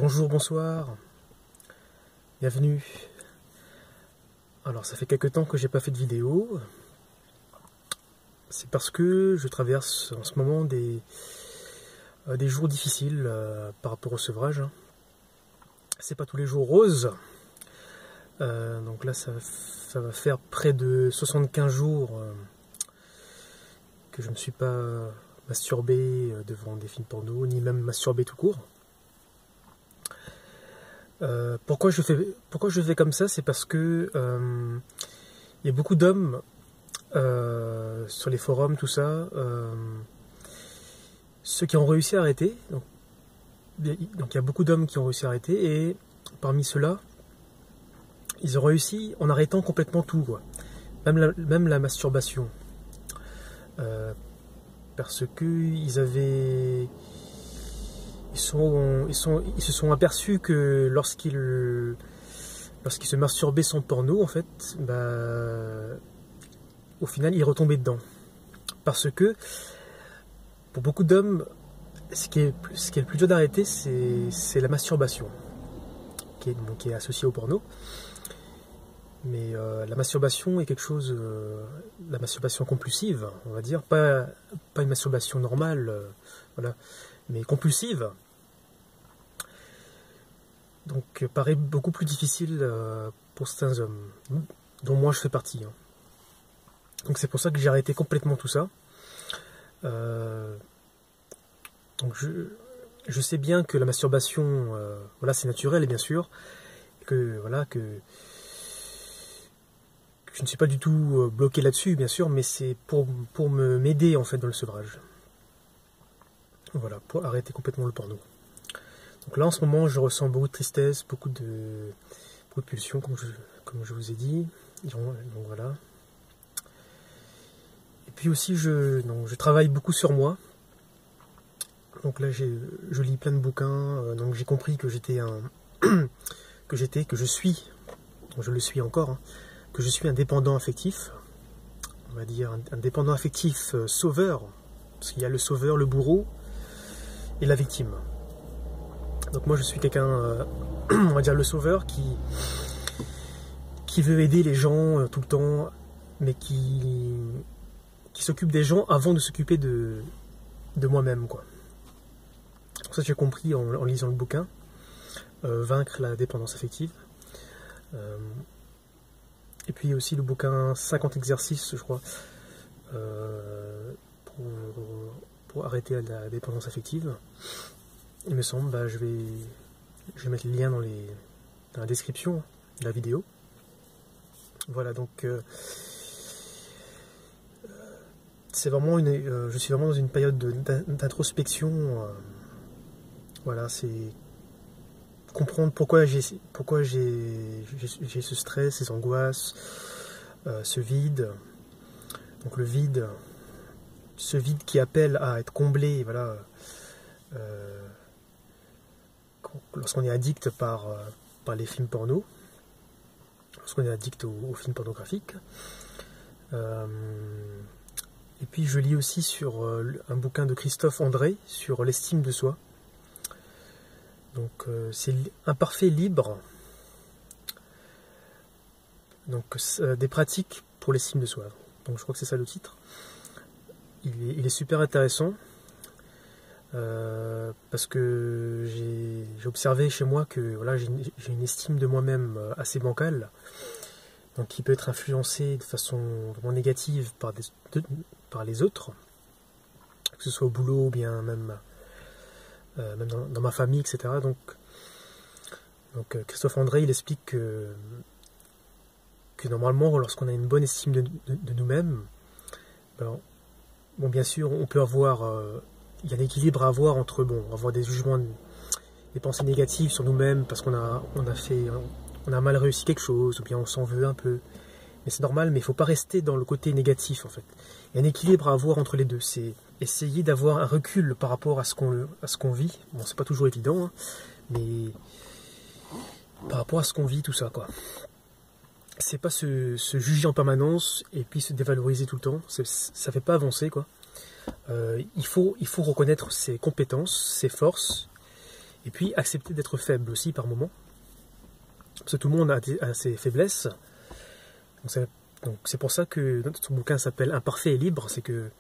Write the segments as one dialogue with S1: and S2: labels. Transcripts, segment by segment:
S1: Bonjour, bonsoir, bienvenue. Alors ça fait quelques temps que j'ai pas fait de vidéo. C'est parce que je traverse en ce moment des jours difficiles par rapport au sevrage. C'est pas tous les jours roses. Donc là ça va faire près de 75 jours que je ne me suis pas masturbé devant des films porno, ni même masturbé tout court. Pourquoi je fais comme ça, c'est parce que il y a beaucoup d'hommes sur les forums, tout ça, ceux qui ont réussi à arrêter. Donc il y a beaucoup d'hommes qui ont réussi à arrêter, et parmi ceux-là, ils ont réussi en arrêtant complètement tout, quoi. Même la masturbation, parce que ils se sont aperçus que lorsqu'ils se masturbaient sans porno, en fait, au final, ils retombaient dedans. Parce que, pour beaucoup d'hommes, ce qui est le plus dur d'arrêter, c'est la masturbation, qui est associée au porno. Mais la masturbation est quelque chose, la masturbation compulsive, on va dire, pas une masturbation normale, voilà, mais compulsive. Donc paraît beaucoup plus difficile pour certains hommes, dont moi je fais partie. Donc c'est pour ça que j'ai arrêté complètement tout ça. Donc je sais bien que la masturbation, voilà, c'est naturel, et bien sûr, que je ne suis pas du tout bloqué là-dessus, bien sûr, mais c'est pour m'aider en fait dans le sevrage. Voilà, pour arrêter complètement le porno. Donc là en ce moment je ressens beaucoup de tristesse, beaucoup de pulsions, comme je vous ai dit. Donc voilà. Et puis aussi je travaille beaucoup sur moi. Donc là je lis plein de bouquins, donc j'ai compris que je suis, je le suis encore, que je suis un dépendant affectif, on va dire un dépendant affectif sauveur, parce qu'il y a le sauveur, le bourreau et la victime. Donc moi je suis quelqu'un, on va dire le sauveur, qui veut aider les gens tout le temps, mais qui s'occupe des gens avant de s'occuper de moi-même, quoi. Donc ça j'ai compris en lisant le bouquin, Vaincre la dépendance affective. Et puis aussi le bouquin 50 exercices, je crois, pour arrêter la dépendance affective. Il me semble, je vais mettre les liens dans la description de la vidéo. Voilà, donc c'est vraiment je suis vraiment dans une période d'introspection. Voilà, c'est comprendre pourquoi j'ai ce stress, ces angoisses, ce vide. Donc le vide, ce vide qui appelle à être comblé, voilà. Lorsqu'on est addict par les films porno, lorsqu'on est addict aux films pornographiques. Et puis je lis aussi sur un bouquin de Christophe André sur l'estime de soi. Donc c'est Imparfait libre. Donc des pratiques pour l'estime de soi. Donc je crois que c'est ça le titre. Il est super intéressant. Parce que j'ai observé chez moi que voilà, j'ai une estime de moi-même assez bancale, donc qui peut être influencée de façon vraiment négative par les autres, que ce soit au boulot ou bien même dans ma famille, etc. Donc Christophe André, il explique que normalement, lorsqu'on a une bonne estime de nous-mêmes, bon, bien sûr, on peut avoir il y a un équilibre à avoir entre, avoir des jugements, des pensées négatives sur nous-mêmes parce qu'on a mal réussi quelque chose, ou bien on s'en veut un peu. Mais c'est normal, mais il ne faut pas rester dans le côté négatif, en fait. Il y a un équilibre à avoir entre les deux. C'est essayer d'avoir un recul par rapport à ce qu'on vit. Bon, c'est pas toujours évident, mais par rapport à ce qu'on vit, tout ça, quoi. C'est pas se juger en permanence et puis se dévaloriser tout le temps. Ça fait pas avancer, quoi. Il faut reconnaître ses compétences, ses forces, Et puis accepter d'être faible aussi par moment. Parce que tout le monde a ses faiblesses. Donc c'est pour ça que son bouquin s'appelle Imparfait et libre, c'est que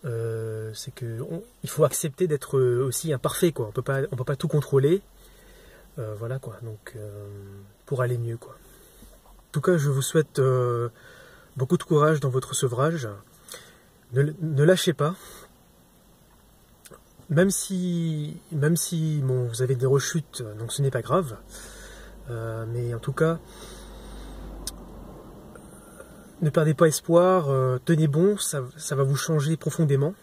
S1: il faut accepter d'être aussi imparfait, quoi. On peut pas tout contrôler, voilà quoi. Donc pour aller mieux, quoi. En tout cas, je vous souhaite beaucoup de courage dans votre sevrage. Ne lâchez pas. Même si bon, vous avez des rechutes, donc ce n'est pas grave. Mais en tout cas, ne perdez pas espoir, tenez bon, ça va vous changer profondément.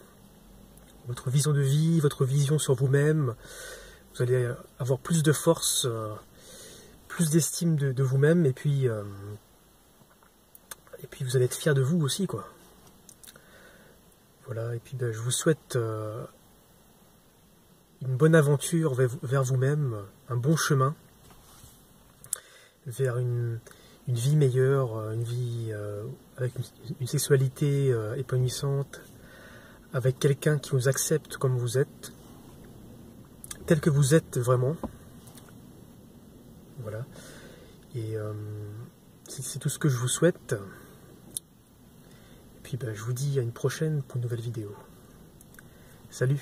S1: Votre vision de vie, votre vision sur vous-même, vous allez avoir plus de force, plus d'estime de vous-même, et puis vous allez être fier de vous aussi, quoi. Voilà, et puis je vous souhaite une bonne aventure vers vous-même, un bon chemin, vers une vie meilleure, une vie avec une sexualité épanouissante, avec quelqu'un qui vous accepte comme vous êtes, tel que vous êtes vraiment. Voilà. Et c'est tout ce que je vous souhaite. Et puis je vous dis à une prochaine pour une nouvelle vidéo. Salut!